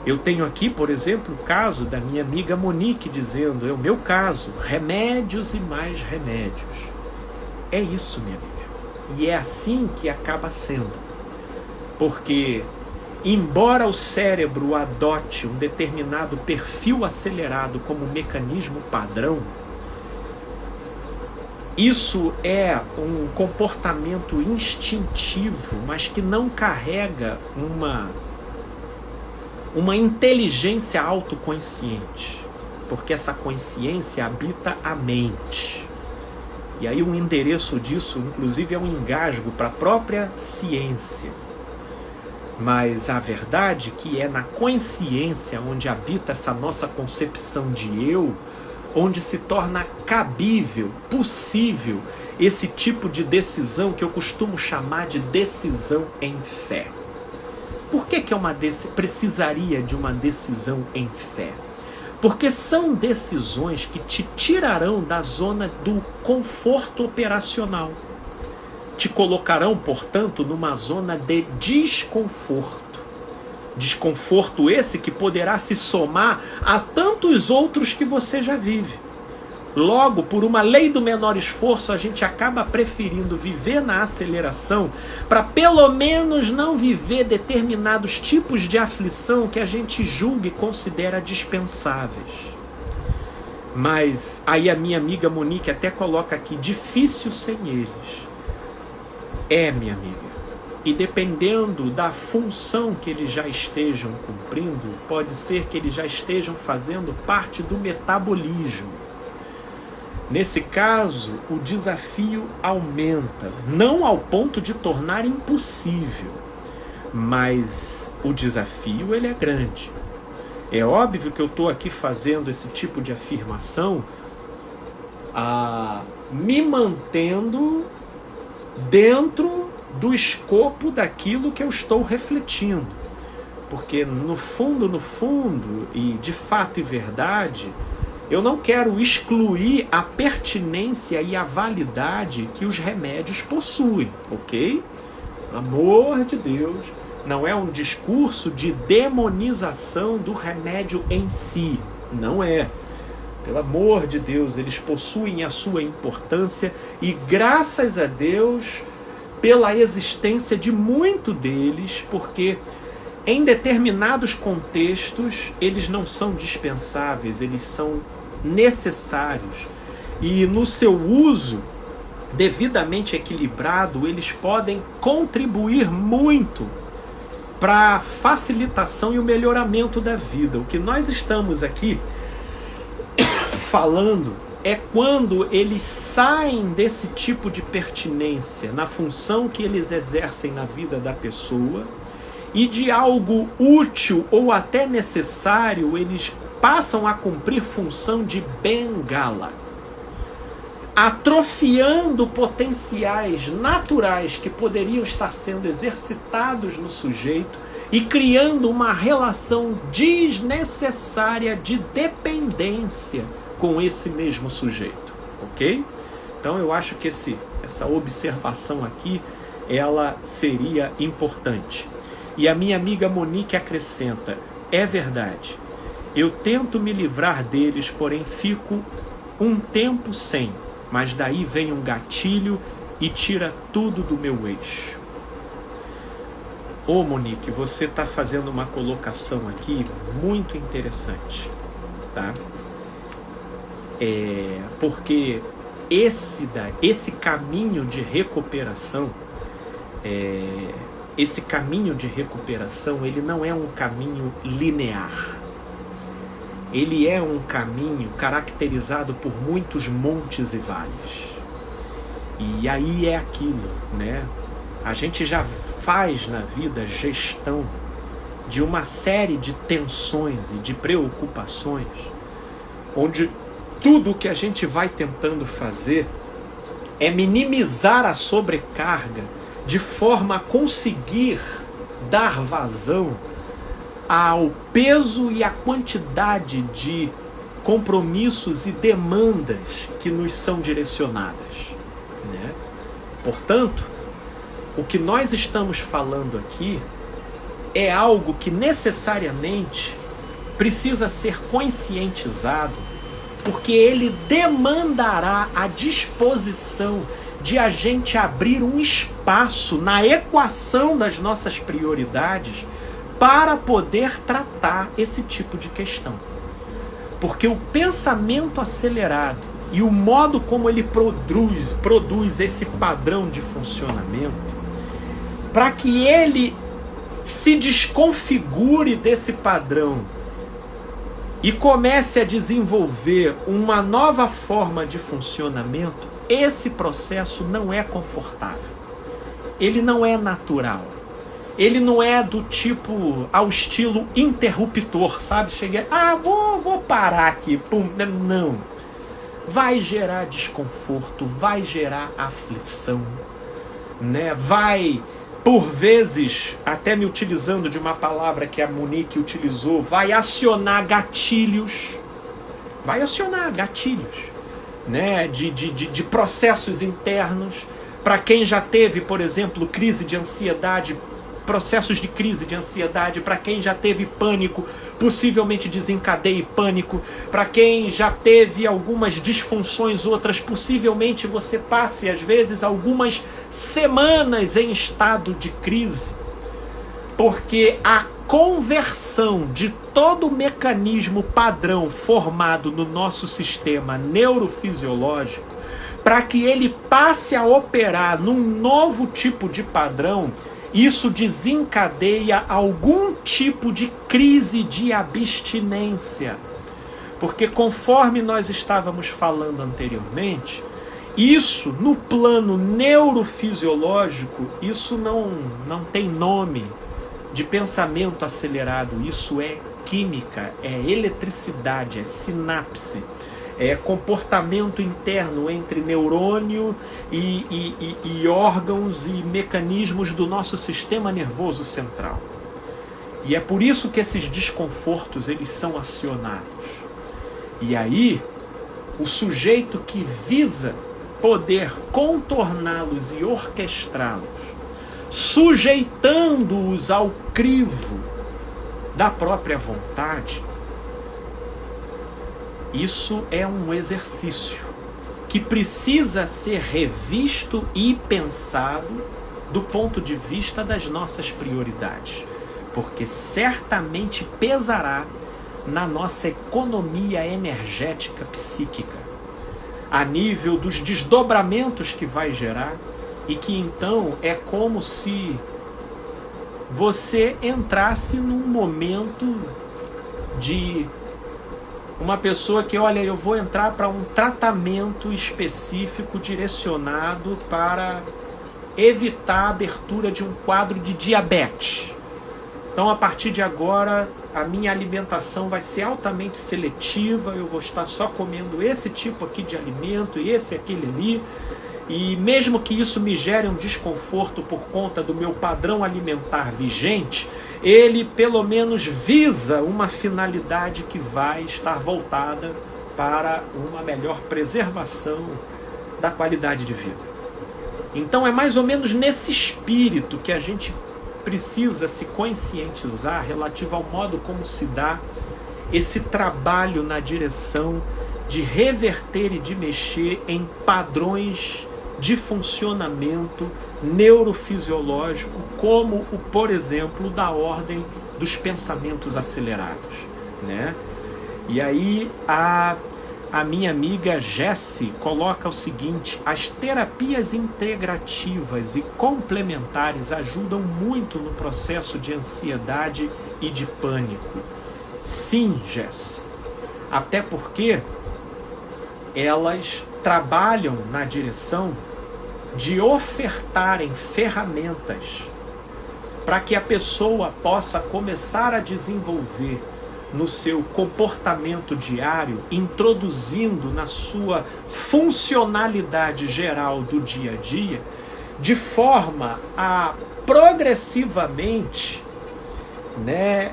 Eu tenho aqui, por exemplo, o caso da minha amiga Monique dizendo, é o meu caso, remédios e mais remédios. É isso, minha amiga. E é assim que acaba sendo. Porque, embora o cérebro adote um determinado perfil acelerado como mecanismo padrão, isso é um comportamento instintivo, mas que não carrega uma inteligência autoconsciente, porque essa consciência habita a mente. E aí um endereço disso, inclusive, é um engasgo para a própria ciência. Mas a verdade é que é na consciência onde habita essa nossa concepção de eu, onde se torna cabível, possível, esse tipo de decisão que eu costumo chamar de decisão em fé. Por que precisaria de uma decisão em fé? Porque são decisões que te tirarão da zona do conforto operacional. Te colocarão, portanto, numa zona de desconforto. Desconforto esse que poderá se somar a tantos outros que você já vive. Logo, por uma lei do menor esforço, a gente acaba preferindo viver na aceleração para pelo menos não viver determinados tipos de aflição que a gente julga e considera dispensáveis. Mas aí a minha amiga Monique até coloca aqui, difícil sem eles. É, minha amiga. E dependendo da função que eles já estejam cumprindo, pode ser que eles já estejam fazendo parte do metabolismo. Nesse caso, o desafio aumenta, não ao ponto de tornar impossível, mas o desafio ele é grande. É óbvio que eu estou aqui fazendo esse tipo de afirmação, me mantendo dentro do escopo daquilo que eu estou refletindo. Porque no fundo, e de fato e verdade, eu não quero excluir a pertinência e a validade que os remédios possuem, ok? Pelo amor de Deus, não é um discurso de demonização do remédio em si, não é. Pelo amor de Deus, eles possuem a sua importância e graças a Deus pela existência de muito deles, porque em determinados contextos eles não são dispensáveis, eles são necessários e no seu uso devidamente equilibrado eles podem contribuir muito para a facilitação e o melhoramento da vida. O que nós estamos aqui falando é quando eles saem desse tipo de pertinência na função que eles exercem na vida da pessoa e de algo útil ou até necessário eles passam a cumprir função de bengala, atrofiando potenciais naturais que poderiam estar sendo exercitados no sujeito e criando uma relação desnecessária de dependência com esse mesmo sujeito, ok? Então eu acho que essa observação aqui, ela seria importante. E a minha amiga Monique acrescenta, é verdade, eu tento me livrar deles, porém fico um tempo sem, mas daí vem um gatilho e tira tudo do meu eixo. Ô Monique, você está fazendo uma colocação aqui muito interessante, tá? Porque esse caminho de recuperação, ele não é um caminho linear. Ele é um caminho caracterizado por muitos montes e vales. E aí é aquilo, né? A gente já faz na vida gestão de uma série de tensões e de preocupações, onde tudo o que a gente vai tentando fazer é minimizar a sobrecarga de forma a conseguir dar vazão ao peso e à quantidade de compromissos e demandas que nos são direcionadas, né? Portanto, o que nós estamos falando aqui é algo que necessariamente precisa ser conscientizado, porque ele demandará a disposição de a gente abrir um espaço na equação das nossas prioridades para poder tratar esse tipo de questão. Porque o pensamento acelerado e o modo como ele produz esse padrão de funcionamento, para que ele se desconfigure desse padrão e comece a desenvolver uma nova forma de funcionamento, esse processo não é confortável. Ele não é natural. Ele não é do tipo, ao estilo interruptor, sabe? Cheguei, vou parar aqui. Pum. Não. Vai gerar desconforto, vai gerar aflição, né? Vai, por vezes, até me utilizando de uma palavra que a Monique utilizou, vai acionar gatilhos. Vai acionar gatilhos, né? De processos internos. Para quem já teve, por exemplo, crise de ansiedade, processos de crise de ansiedade, para quem já teve pânico, possivelmente desencadeie pânico. Para quem já teve algumas disfunções, outras, possivelmente você passe, às vezes, algumas semanas em estado de crise. Porque a conversão de todo o mecanismo padrão formado no nosso sistema neurofisiológico, para que ele passe a operar num novo tipo de padrão, isso desencadeia algum tipo de crise de abstinência. Porque conforme nós estávamos falando anteriormente, isso no plano neurofisiológico, isso não tem nome de pensamento acelerado, isso é química, é eletricidade, é sinapse, é comportamento interno entre neurônio e órgãos e mecanismos do nosso sistema nervoso central. E é por isso que esses desconfortos eles são acionados. E aí, o sujeito que visa poder contorná-los e orquestrá-los, sujeitando-os ao crivo da própria vontade, isso é um exercício que precisa ser revisto e pensado do ponto de vista das nossas prioridades, porque certamente pesará na nossa economia energética psíquica, a nível dos desdobramentos que vai gerar, e que então é como se você entrasse num momento de uma pessoa que, olha, eu vou entrar para um tratamento específico direcionado para evitar a abertura de um quadro de diabetes. Então, a partir de agora, a minha alimentação vai ser altamente seletiva, eu vou estar só comendo esse tipo aqui de alimento e esse aquele ali. E mesmo que isso me gere um desconforto por conta do meu padrão alimentar vigente, ele pelo menos visa uma finalidade que vai estar voltada para uma melhor preservação da qualidade de vida. Então é mais ou menos nesse espírito que a gente precisa se conscientizar relativo ao modo como se dá esse trabalho na direção de reverter e de mexer em padrões de funcionamento neurofisiológico, como o, por exemplo, da ordem dos pensamentos acelerados, né? E aí a minha amiga Jessie coloca o seguinte: as terapias integrativas e complementares ajudam muito no processo de ansiedade e de pânico. Sim, Jessie, até porque elas trabalham na direção de ofertarem ferramentas para que a pessoa possa começar a desenvolver no seu comportamento diário, introduzindo na sua funcionalidade geral do dia a dia, de forma a progressivamente, né,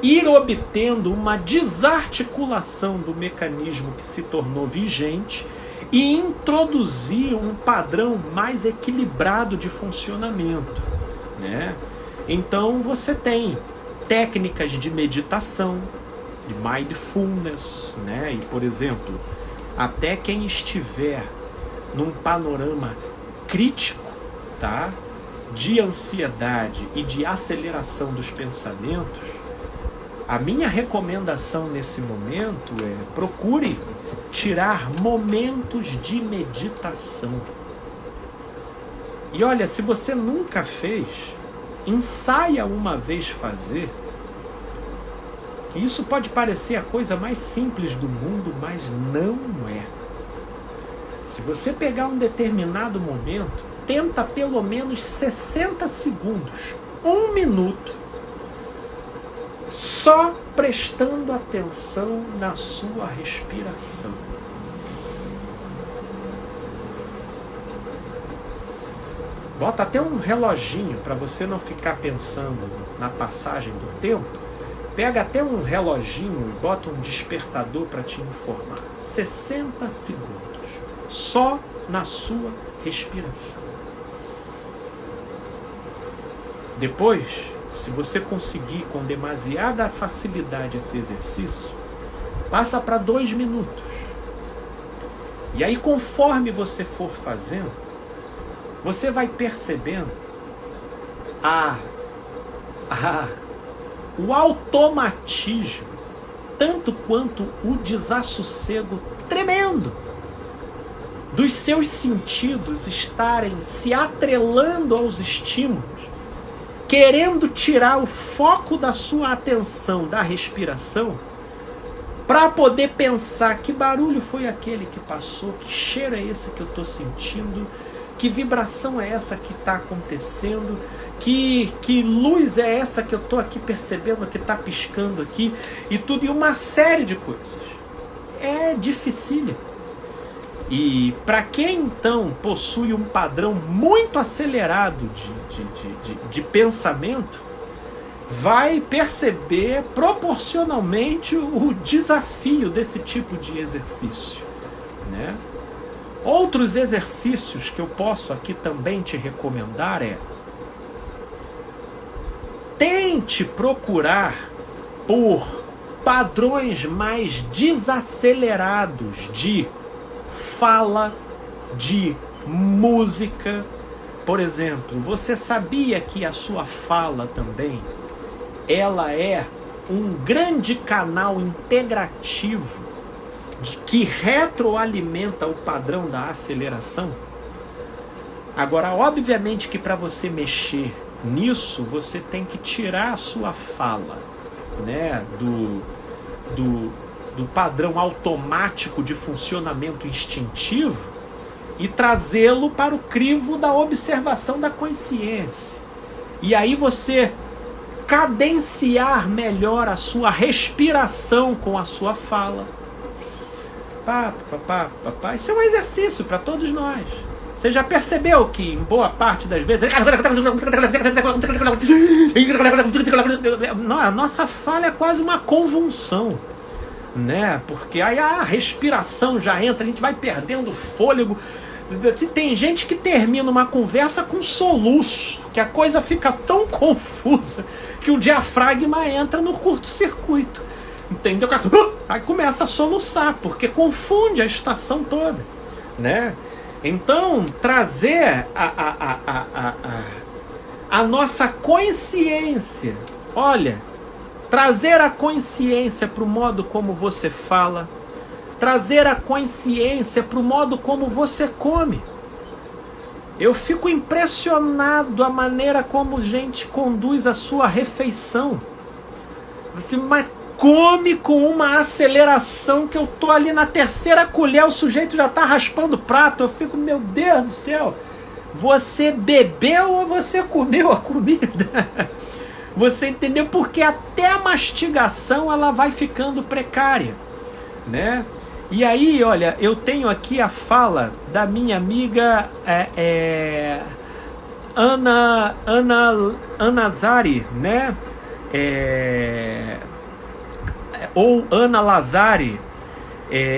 ir obtendo uma desarticulação do mecanismo que se tornou vigente e introduzir um padrão mais equilibrado de funcionamento, né? Então você tem técnicas de meditação, de mindfulness, né? E, por exemplo, até quem estiver num panorama crítico, tá? De ansiedade e de aceleração dos pensamentos, a minha recomendação nesse momento é: procure tirar momentos de meditação. E olha, se você nunca fez, ensaia uma vez fazer. Isso pode parecer a coisa mais simples do mundo, mas não é. Se você pegar um determinado momento, tenta pelo menos 60 segundos, 1 minuto, só prestando atenção na sua respiração. Bota até um reloginho para você não ficar pensando na passagem do tempo. Pega até um reloginho e bota um despertador para te informar. 60 segundos, só na sua respiração. Depois, se você conseguir com demasiada facilidade esse exercício, passa para 2 minutos. E aí, conforme você for fazendo, você vai percebendo o automatismo, tanto quanto o desassossego tremendo dos seus sentidos estarem se atrelando aos estímulos, querendo tirar o foco da sua atenção da respiração, para poder pensar: que barulho foi aquele que passou, que cheiro é esse que eu estou sentindo, que vibração é essa que está acontecendo, que luz é essa que eu estou aqui percebendo, que está piscando aqui, e tudo, e uma série de coisas. É dificílimo. E para quem então possui um padrão muito acelerado de pensamento, vai perceber proporcionalmente o desafio desse tipo de exercício, né? Outros exercícios que eu posso aqui também te recomendar é: tente procurar por padrões mais desacelerados de fala, de música. Por exemplo, você sabia que a sua fala também, ela é um grande canal integrativo que retroalimenta o padrão da aceleração? Agora, obviamente que para você mexer nisso, você tem que tirar a sua fala, né, do padrão automático de funcionamento instintivo e trazê-lo para o crivo da observação da consciência. E aí você cadenciar melhor a sua respiração com a sua fala. Papá, isso é um exercício para todos nós. Você já percebeu que em boa parte das vezes a nossa fala é quase uma convulsão, né? Porque aí a respiração já entra, a gente vai perdendo fôlego. Tem gente que termina uma conversa com soluço, que a coisa fica tão confusa que o diafragma entra no curto-circuito, entendeu? Aí começa a soluçar, porque confunde a estação toda, né? Então, trazer a nossa consciência, olha, trazer a consciência para o modo como você fala, trazer a consciência para o modo como você come. Eu fico impressionado a maneira como gente conduz a sua refeição. Você come com uma aceleração que eu tô ali na 3ª colher, o sujeito já tá raspando o prato. Eu fico, meu Deus do céu, você bebeu ou você comeu a comida? Você entendeu? Porque até a mastigação ela vai ficando precária, né? E aí, olha, eu tenho aqui a fala da minha amiga Ana Zari, né? Ou Ana Lazari.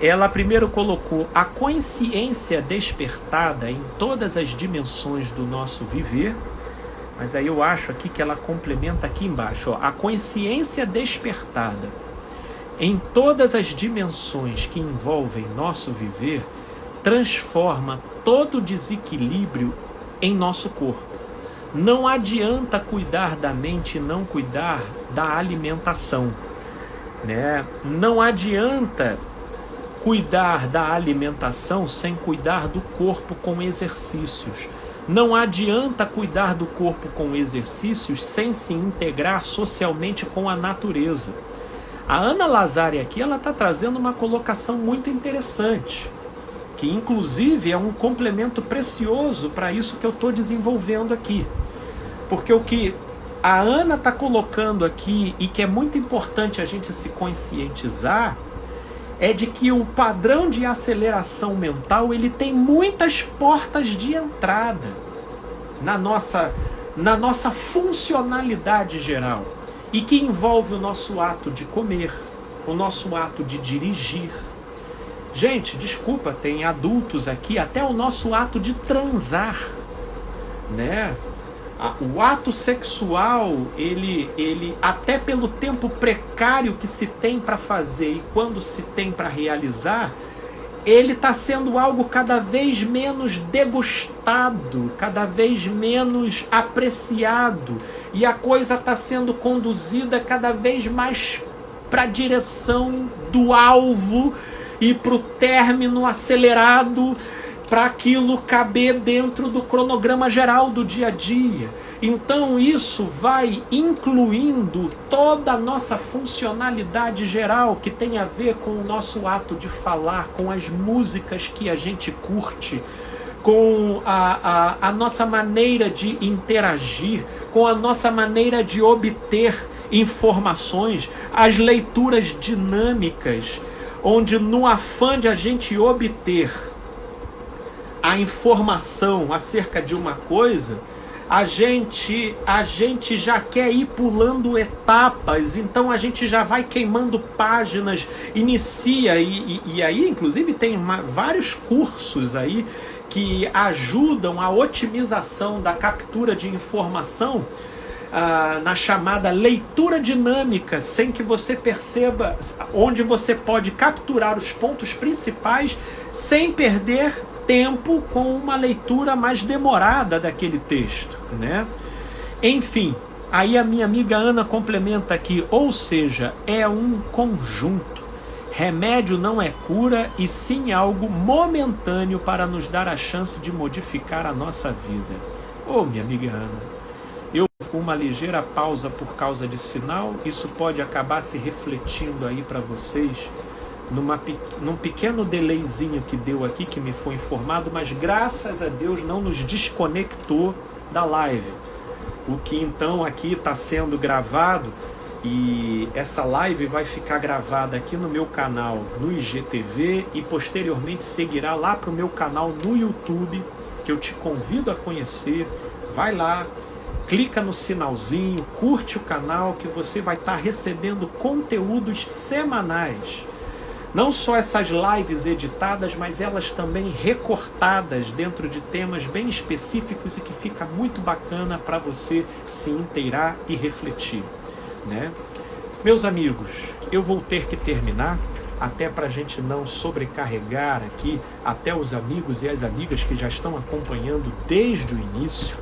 Ela primeiro colocou: a consciência despertada em todas as dimensões do nosso viver Mas aí eu acho aqui que ela complementa aqui embaixo, ó, a consciência despertada em todas as dimensões que envolvem nosso viver transforma todo desequilíbrio em nosso corpo. Não adianta cuidar da mente e não cuidar da alimentação, né? Não adianta cuidar da alimentação sem cuidar do corpo com exercícios. Não adianta cuidar do corpo com exercícios sem se integrar socialmente com a natureza. A Ana Lazzari aqui, ela está trazendo uma colocação muito interessante, que inclusive é um complemento precioso para isso que eu estou desenvolvendo aqui. Porque o que a Ana está colocando aqui, e que é muito importante a gente se conscientizar, é de que o padrão de aceleração mental, ele tem muitas portas de entrada na nossa funcionalidade geral, e que envolve o nosso ato de comer, o nosso ato de dirigir. Gente, desculpa, tem adultos aqui, até o nosso ato de transar, né? O ato sexual, ele até pelo tempo precário que se tem para fazer e quando se tem para realizar, ele está sendo algo cada vez menos degustado, cada vez menos apreciado, e a coisa está sendo conduzida cada vez mais para a direção do alvo e para o término acelerado, para aquilo caber dentro do cronograma geral do dia a dia. Então isso vai incluindo toda a nossa funcionalidade geral, que tem a ver com o nosso ato de falar, com as músicas que a gente curte, com a nossa maneira de interagir, com a nossa maneira de obter informações, as leituras dinâmicas, onde no afã de a gente obter a informação acerca de uma coisa, a gente já quer ir pulando etapas, então a gente já vai queimando páginas, inicia, e aí inclusive tem vários cursos aí que ajudam a otimização da captura de informação, na chamada leitura dinâmica, sem que você perceba, onde você pode capturar os pontos principais sem perder tempo com uma leitura mais demorada daquele texto, né? Enfim, aí a minha amiga Ana complementa aqui, ou seja, é um conjunto. Remédio não é cura, e sim algo momentâneo para nos dar a chance de modificar a nossa vida. Ô, minha amiga Ana, eu com uma ligeira pausa por causa de sinal, isso pode acabar se refletindo aí para vocês num pequeno delayzinho que deu aqui, que me foi informado, mas graças a Deus não nos desconectou da live. O que então aqui está sendo gravado, e essa live vai ficar gravada aqui no meu canal no IGTV e posteriormente seguirá lá para o meu canal no YouTube, que eu te convido a conhecer. Vai lá, clica no sinalzinho, curte o canal, que você vai estar recebendo conteúdos semanais. Não só essas lives editadas, mas elas também recortadas dentro de temas bem específicos, e que fica muito bacana para você se inteirar e refletir, né? Meus amigos, eu vou ter que terminar, até para a gente não sobrecarregar aqui até os amigos e as amigas que já estão acompanhando desde o início.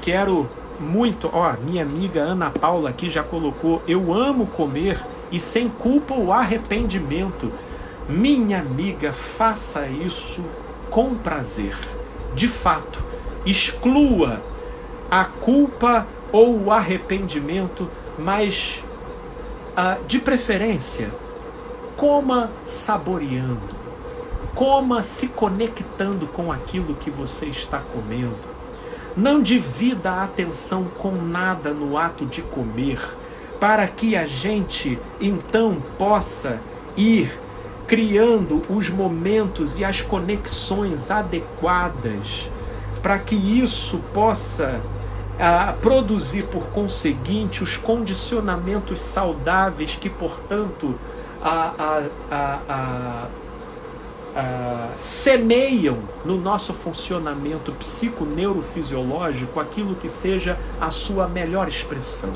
Quero muito, minha amiga Ana Paula aqui já colocou: eu amo comer e sem culpa ou arrependimento. Minha amiga, faça isso com prazer. De fato, exclua a culpa ou o arrependimento, mas de preferência, coma saboreando, coma se conectando com aquilo que você está comendo. Não divida a atenção com nada no ato de comer, para que a gente então possa ir criando os momentos e as conexões adequadas, para que isso possa produzir, por conseguinte, os condicionamentos saudáveis que, portanto, semeiam no nosso funcionamento psico-neurofisiológico aquilo que seja a sua melhor expressão.